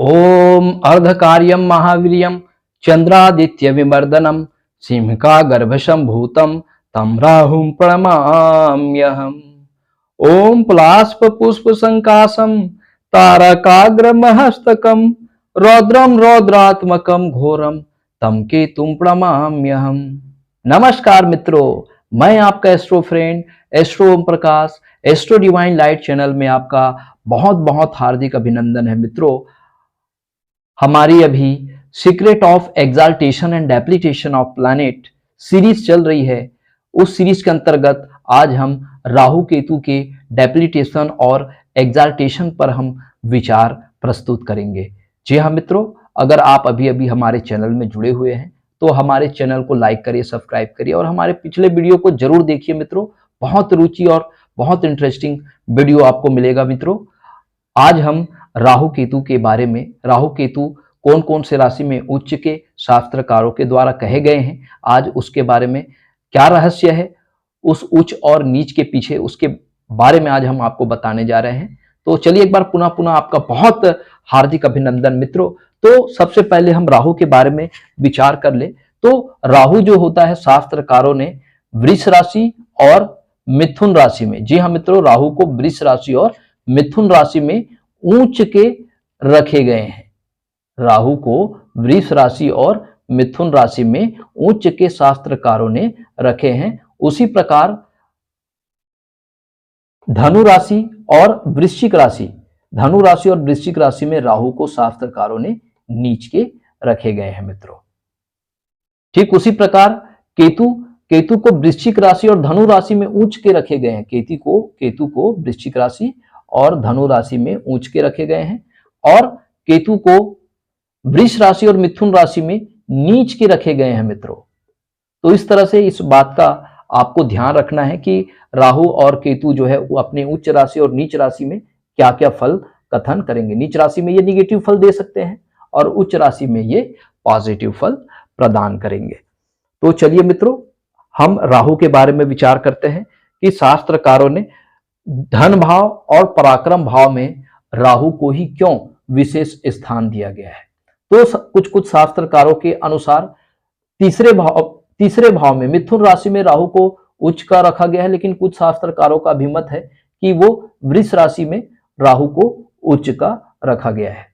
ओम अर्धकार्यम महावीर्यम चंद्रादित्य विमर्दनम सिंहका गर्भसंभूतम तम राहुं प्रणमाम्यहम्। ओम पुलास्प पुष्प संकाशम तारकाग्रमहस्तकम रौद्रम रौद्रात्मकम घोरम तम केतुम प्रणमाम्यहम्। नमस्कार मित्रों, मैं आपका astro friend astro Om Prakash astro divine light channel में आपका बहुत बहुत हार्दिक अभिनंदन है। मित्रों, हमारी अभी secret of exaltation and debilitation of planet series चल रही है। उस सीरीज के अंतर्गत आज हम राहु केतु के डेप्लीटेशन और एग्जाल्टेशन पर हम विचार प्रस्तुत करेंगे। जी हाँ मित्रों, अगर आप अभी अभी हमारे चैनल में जुड़े हुए हैं तो हमारे चैनल को लाइक करिए, सब्सक्राइब करिए और हमारे पिछले वीडियो को जरूर देखिए मित्रों। बहुत रुचि और बहुत इंटरेस्टिंग वीडियो आपको मिलेगा मित्रों। आज हम राहु केतु के बारे में, राहु केतु कौन कौन से राशि में उच्च के शास्त्रकारों के द्वारा कहे गए हैं, आज उसके बारे में क्या रहस्य है, उस उच्च और नीच के पीछे, उसके बारे में आज हम आपको बताने जा रहे हैं। तो चलिए एक बार पुनः पुनः आपका बहुत हार्दिक अभिनंदन मित्रों। तो सबसे पहले हम राहु के बारे में विचार कर ले। तो राहु जो होता है, शास्त्रकारों ने वृष राशि और मिथुन राशि में, जी हाँ मित्रों, राहु को वृष राशि और मिथुन राशि में ऊंच के रखे गए हैं। राहु को वृष राशि और मिथुन राशि में उच्च के शास्त्रकारों ने रखे हैं। उसी प्रकार धनु राशि और वृश्चिक राशि, धनु राशि और वृश्चिक राशि में राहु को शास्त्रकारों ने नीच के रखे गए हैं मित्रों। ठीक उसी प्रकार केतु को वृश्चिक राशि और धनु राशि में ऊंच के रखे गए हैं। केतु को वृश्चिक राशि और धनु राशि में ऊंच के रखे गए हैं और केतु को वृष राशि और मिथुन राशि में नीच के रखे गए हैं मित्रों। तो इस तरह से इस बात का आपको ध्यान रखना है कि राहु और केतु जो है वो अपने उच्च राशि और नीच राशि में क्या क्या फल कथन करेंगे। नीच राशि में ये निगेटिव फल दे सकते हैं और उच्च राशि में ये पॉजिटिव फल प्रदान करेंगे। तो चलिए मित्रों, हम राहु के बारे में विचार करते हैं कि शास्त्रकारों ने धन भाव और पराक्रम भाव में राहु को ही क्यों विशेष स्थान दिया गया है। तो कुछ शास्त्रकारों के अनुसार तीसरे भाव में मिथुन राशि में राहु को उच्च का रखा गया है, लेकिन कुछ शास्त्रकारों का अभिमत है कि वो वृष राशि में राहु को उच्च का रखा गया है,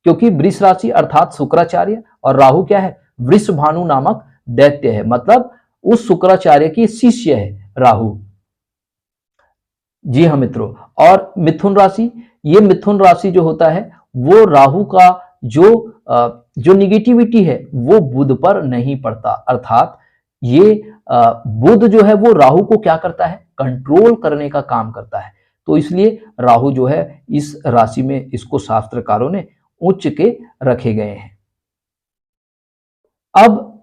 क्योंकि वृष राशि अर्थात शुक्राचार्य और राहु क्या है, वृषभानु नामक दैत्य है, मतलब उस शुक्राचार्य की शिष्य है राहु। जी हाँ मित्रों, और मिथुन राशि, ये मिथुन राशि जो होता है वो राहु का जो निगेटिविटी है वो बुध पर नहीं पड़ता, अर्थात ये बुध जो है वो राहु को क्या करता है, कंट्रोल करने का काम करता है। तो इसलिए राहु जो है इस राशि में, इसको शास्त्रकारों ने उच्च के रखे गए हैं। अब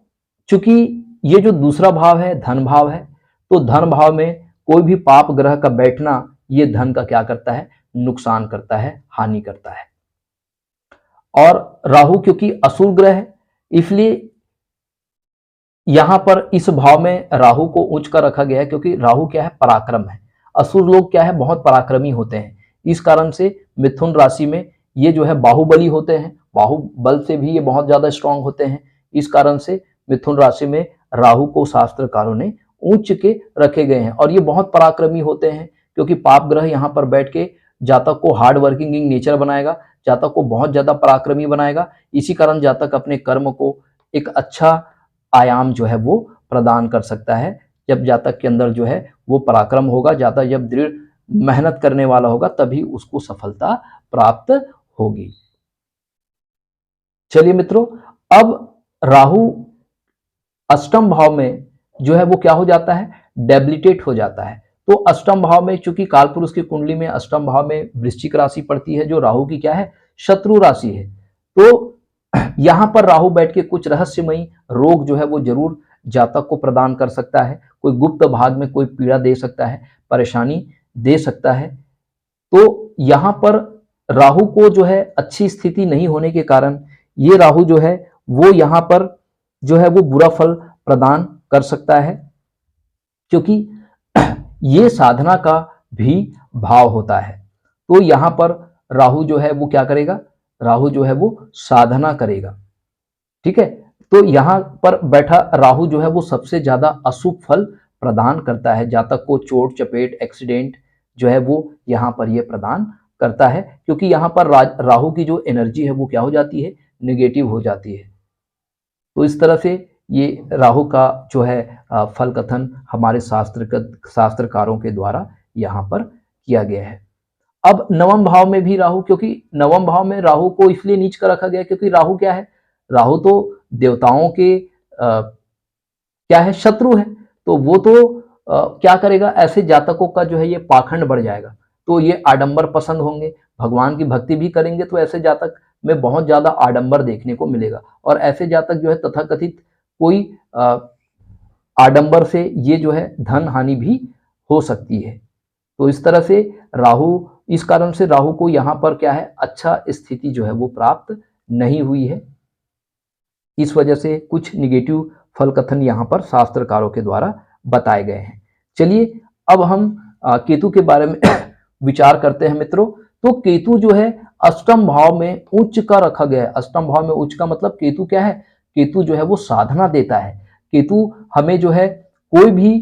चूंकि ये जो दूसरा भाव है धन भाव है, तो धन भाव में कोई भी पाप ग्रह का बैठना ये धन का क्या करता है, नुकसान करता है, हानि करता है। और राहु क्योंकि असुर ग्रह है, इसलिए यहां पर इस भाव में राहु को उच्च का रखा गया है, क्योंकि राहु क्या है, पराक्रम है। असुर लोग क्या है, बहुत पराक्रमी होते हैं। इस कारण से मिथुन राशि में ये जो है बाहुबली होते हैं, बाहुबल से भी ये बहुत ज्यादा स्ट्रांग होते हैं। इस कारण से मिथुन राशि में राहु को शास्त्रकारों ने उच्च के रखे गए हैं और ये बहुत पराक्रमी होते हैं, क्योंकि पाप ग्रह यहाँ पर बैठ के जातक को हार्ड वर्किंग इन नेचर बनाएगा, जातक को बहुत ज्यादा पराक्रमी बनाएगा। इसी कारण जातक अपने कर्म को एक अच्छा आयाम जो है वो प्रदान कर सकता है। जब जातक के अंदर जो है वो पराक्रम होगा, जातक जब दृढ़ मेहनत करने वाला होगा, तभी उसको सफलता प्राप्त होगी। चलिए मित्रों, अब राहु अष्टम भाव में जो है वो क्या हो जाता है, डेबिलिटेट हो जाता है। तो अष्टम भाव में, चूंकि कालपुरुष की कुंडली में अष्टम भाव में वृश्चिक राशि पड़ती है, जो राहु की क्या है, शत्रु राशि है। तो यहां पर राहु बैठ के कुछ रहस्यमयी रोग जो है वो जरूर जातक को प्रदान कर सकता है। कोई गुप्त भाग में कोई पीड़ा दे सकता है, परेशानी दे सकता है। तो यहां पर राहु को जो है अच्छी स्थिति नहीं होने के कारण ये राहु जो है वो यहां पर जो है वो बुरा फल प्रदान कर सकता है, क्योंकि ये साधना का भी भाव होता है। तो यहां पर राहु जो है वो क्या करेगा, राहु जो है वो साधना करेगा। ठीक है, तो यहां पर बैठा राहु जो है वो सबसे ज्यादा अशुभ फल प्रदान करता है। जातक को चोट चपेट एक्सीडेंट जो है वो यहां पर ये प्रदान करता है, क्योंकि यहां पर राहु की जो एनर्जी है वो क्या हो जाती है, नेगेटिव हो जाती है। तो इस तरह से ये राहु का जो है फल कथन हमारे शास्त्रकारों के द्वारा यहाँ पर किया गया है। अब नवम भाव में भी राहु, क्योंकि नवम भाव में राहु को इसलिए नीच कर रखा गया क्योंकि राहु क्या है, राहु तो देवताओं के क्या है, शत्रु है। तो वो तो क्या करेगा, ऐसे जातकों का जो है ये पाखंड बढ़ जाएगा। तो ये आडंबर पसंद होंगे, भगवान की भक्ति भी करेंगे, तो ऐसे जातक में बहुत ज्यादा आडंबर देखने को मिलेगा। और ऐसे जातक जो है तथाकथित कोई आडंबर से ये जो है धन हानि भी हो सकती है। तो इस तरह से राहु, इस कारण से राहु को यहाँ पर क्या है, अच्छा स्थिति जो है वो प्राप्त नहीं हुई है। इस वजह से कुछ निगेटिव फल कथन यहाँ पर शास्त्रकारों के द्वारा बताए गए हैं। चलिए अब हम केतु के बारे में विचार करते हैं मित्रों। तो केतु जो है अष्टम भाव में उच्च का रखा गया है। अष्टम भाव में उच्च का मतलब केतु क्या है, केतु जो है वो साधना देता है। केतु हमें जो है कोई भी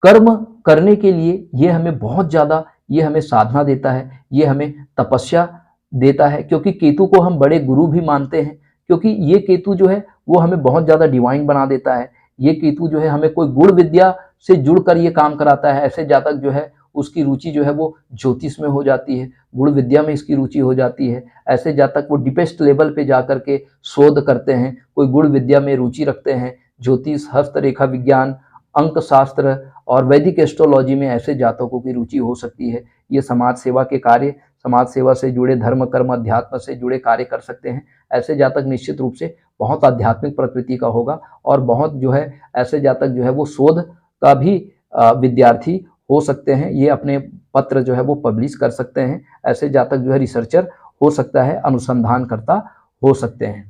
कर्म करने के लिए ये हमें बहुत ज्यादा, ये हमें साधना देता है, ये हमें तपस्या देता है, क्योंकि केतु को हम बड़े गुरु भी मानते हैं। क्योंकि ये केतु जो है वो हमें बहुत ज्यादा डिवाइन बना देता है। ये केतु जो है हमें कोई गुण विद्या से जुड़कर ये काम कराता है। ऐसे जातक जो है उसकी रुचि जो है वो ज्योतिष में हो जाती है, गुण विद्या में इसकी रुचि हो जाती है। ऐसे जातक वो डिपेस्ट लेवल पे जाकर के शोध करते हैं, कोई गुण विद्या में रुचि रखते हैं, ज्योतिष, हस्तरेखा विज्ञान, अंक शास्त्र और वैदिक एस्ट्रोलॉजी में ऐसे जातकों की रुचि हो सकती है। ये समाज सेवा के कार्य, समाज सेवा से जुड़े धर्म कर्म अध्यात्म से जुड़े कार्य कर सकते हैं। ऐसे जातक निश्चित रूप से बहुत आध्यात्मिक प्रकृति का होगा और बहुत जो है ऐसे जातक जो है वो शोध का भी विद्यार्थी हो सकते हैं। ये अपने पत्र जो है वो पब्लिश कर सकते हैं। ऐसे जातक जो है रिसर्चर हो सकता है, अनुसंधानकर्ता हो सकते हैं।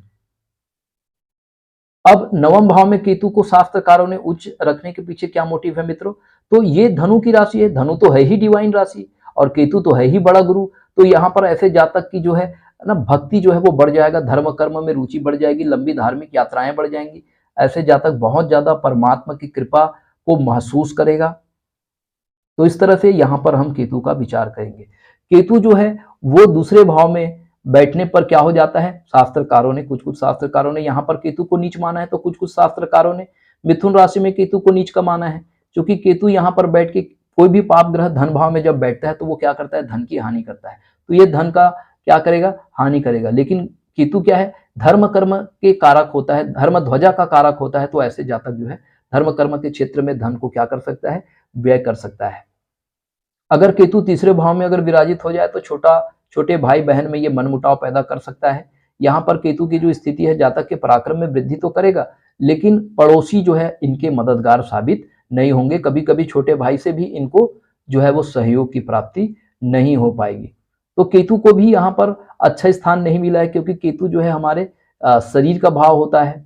अब नवम भाव में केतु को शास्त्रकारों ने उच्च रखने के पीछे क्या मोटिव है मित्रों? तो ये धनु की राशि है, धनु तो है ही डिवाइन राशि और केतु तो है ही बड़ा गुरु। तो यहाँ पर ऐसे जातक की जो है ना भक्ति जो है वो बढ़ जाएगा, धर्म कर्म में रुचि बढ़ जाएगी, लंबी धार्मिक यात्राएं बढ़ जाएंगी। ऐसे जातक बहुत ज्यादा परमात्मा की कृपा को महसूस करेगा। तो इस तरह से यहाँ पर हम केतु का विचार करेंगे। केतु जो है वो दूसरे भाव में बैठने पर क्या हो जाता है, शास्त्रकारों ने, कुछ शास्त्रकारों ने यहाँ पर केतु को नीच माना है, तो कुछ शास्त्रकारों ने मिथुन राशि में केतु को नीच का माना है। क्योंकि केतु यहाँ पर बैठ के, कोई भी पाप ग्रह धन भाव में जब बैठता है तो वो क्या करता है, धन की हानि करता है। तो ये धन का क्या करेगा, हानि करेगा। लेकिन केतु क्या है, धर्म कर्म के कारक होता है, धर्म ध्वजा का कारक होता है। तो ऐसे जातक जो है धर्म कर्म के क्षेत्र में धन को क्या कर सकता है, व्यय कर सकता है। अगर केतु तीसरे भाव में अगर विराजित हो जाए तो छोटे भाई बहन में ये मनमुटाव पैदा कर सकता है। यहाँ पर केतु की जो स्थिति है, जातक के पराक्रम में वृद्धि तो करेगा, लेकिन पड़ोसी जो है इनके मददगार साबित नहीं होंगे। कभी कभी छोटे भाई से भी इनको जो है वो सहयोग की प्राप्ति नहीं हो पाएगी। तो केतु को भी यहाँ पर अच्छा स्थान नहीं मिला है, क्योंकि केतु जो है हमारे शरीर का भाव होता है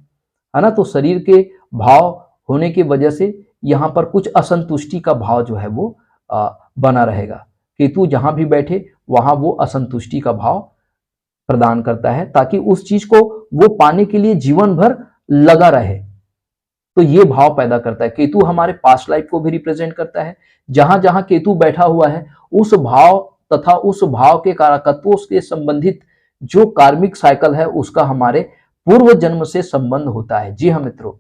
ना। तो शरीर के भाव होने की वजह से यहाँ पर कुछ असंतुष्टि का भाव जो है वो बना रहेगा। केतु जहां भी बैठे वहां वो असंतुष्टि का भाव प्रदान करता है, ताकि उस चीज को वो पाने के लिए जीवन भर लगा रहे। तो ये भाव पैदा करता है। केतु हमारे पास्ट लाइफ को भी रिप्रेजेंट करता है। जहां जहां केतु बैठा हुआ है उस भाव तथा उस भाव के कारकत्वों से संबंधित जो कार्मिक साइकिल है उसका हमारे पूर्व जन्म से संबंध होता है। जी हाँ मित्रों।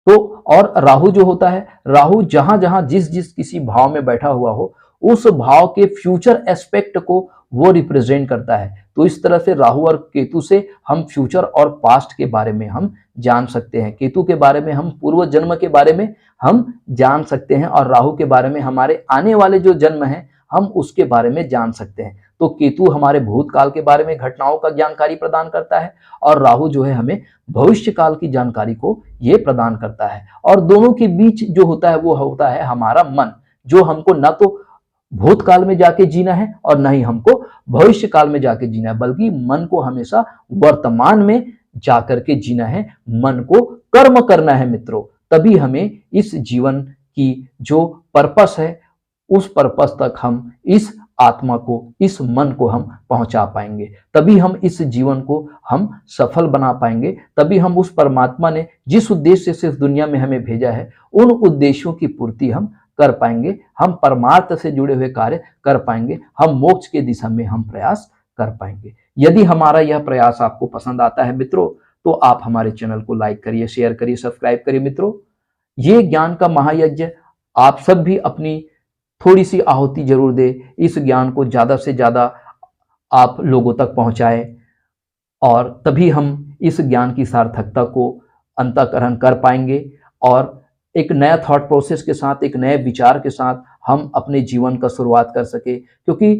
तो और राहु जो होता है, राहु जहां जहां जिस किसी भाव में बैठा हुआ हो उस भाव के फ्यूचर एस्पेक्ट को वो रिप्रेजेंट करता है। तो इस तरह से राहु और केतु से हम फ्यूचर और पास्ट के बारे में हम जान सकते हैं। केतु के बारे में हम पूर्व जन्म के बारे में हम जान सकते हैं और राहु के बारे में हमारे आने वाले जो जन्म है हम उसके बारे में जान सकते हैं। तो केतु हमारे भूतकाल के बारे में घटनाओं का जानकारी प्रदान करता है और राहु जो है हमें भविष्य काल की जानकारी को ये प्रदान करता है। और दोनों के बीच जो होता है वो होता है हमारा मन, जो हमको न तो भूतकाल में जाके जीना है और न ही हमको भविष्य काल में जाके जीना है, बल्कि मन को हमेशा वर्तमान में जाकर के जीना है, मन को कर्म करना है मित्रों। तभी हमें इस जीवन की जो पर्पस है उस पर्पस तक हम इस आत्मा को, इस मन को हम पहुंचा पाएंगे। तभी हम इस जीवन को हम सफल बना पाएंगे। तभी हम उस परमात्मा ने जिस उद्देश्य से इस दुनिया में हमें भेजा है, उन उद्देश्यों की पूर्ति हम कर पाएंगे। हम परमार्थ से जुड़े हुए कार्य कर पाएंगे। हम मोक्ष के दिशा में हम प्रयास कर पाएंगे। यदि हमारा यह प्रयास आपको पसंद आता है मित्रों, तो आप हमारे चैनल को लाइक करिए, शेयर करिए, सब्सक्राइब करिए। मित्रों, ये ज्ञान का महायज्ञ आप सब भी अपनी थोड़ी सी आहुति जरूर दे। इस ज्ञान को ज्यादा से ज्यादा आप लोगों तक पहुंचाए, और तभी हम इस ज्ञान की सार्थकता को अंतःकरण कर पाएंगे और एक नया थॉट प्रोसेस के साथ, एक नए विचार के साथ हम अपने जीवन का शुरुआत कर सके। क्योंकि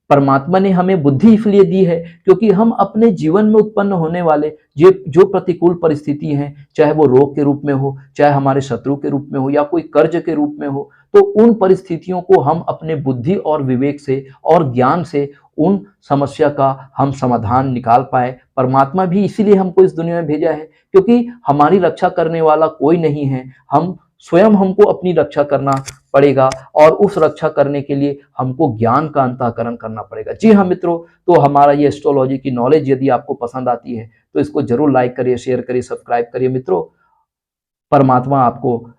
परमात्मा ने हमें बुद्धि इसलिए दी है क्योंकि हम अपने जीवन में उत्पन्न होने वाले जो प्रतिकूल परिस्थिति हैं, चाहे वो रोग के रूप में हो, चाहे हमारे शत्रु के रूप में हो, या कोई कर्ज के रूप में हो, तो उन परिस्थितियों को हम अपने बुद्धि और विवेक से और ज्ञान से उन समस्या का हम समाधान निकाल पाए। परमात्मा भी इसीलिए हमको इस दुनिया में भेजा है क्योंकि हमारी रक्षा करने वाला कोई नहीं है। हम स्वयं हमको अपनी रक्षा करना पड़ेगा, और उस रक्षा करने के लिए हमको ज्ञान का अंतःकरण करना पड़ेगा। जी हाँ मित्रों, तो हमारा ये एस्ट्रोलॉजी की नॉलेज यदि आपको पसंद आती है तो इसको जरूर लाइक करिए, शेयर करिए, सब्सक्राइब करिए। मित्रों, परमात्मा आपको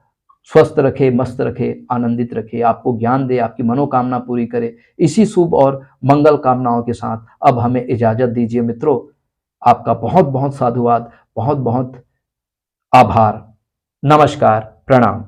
स्वस्थ रखे, मस्त रखे, आनंदित रखे, आपको ज्ञान दे, आपकी मनोकामना पूरी करे। इसी शुभ और मंगल कामनाओं के साथ अब हमें इजाजत दीजिए मित्रों। आपका बहुत बहुत साधुवाद, बहुत बहुत आभार। नमस्कार, प्रणाम।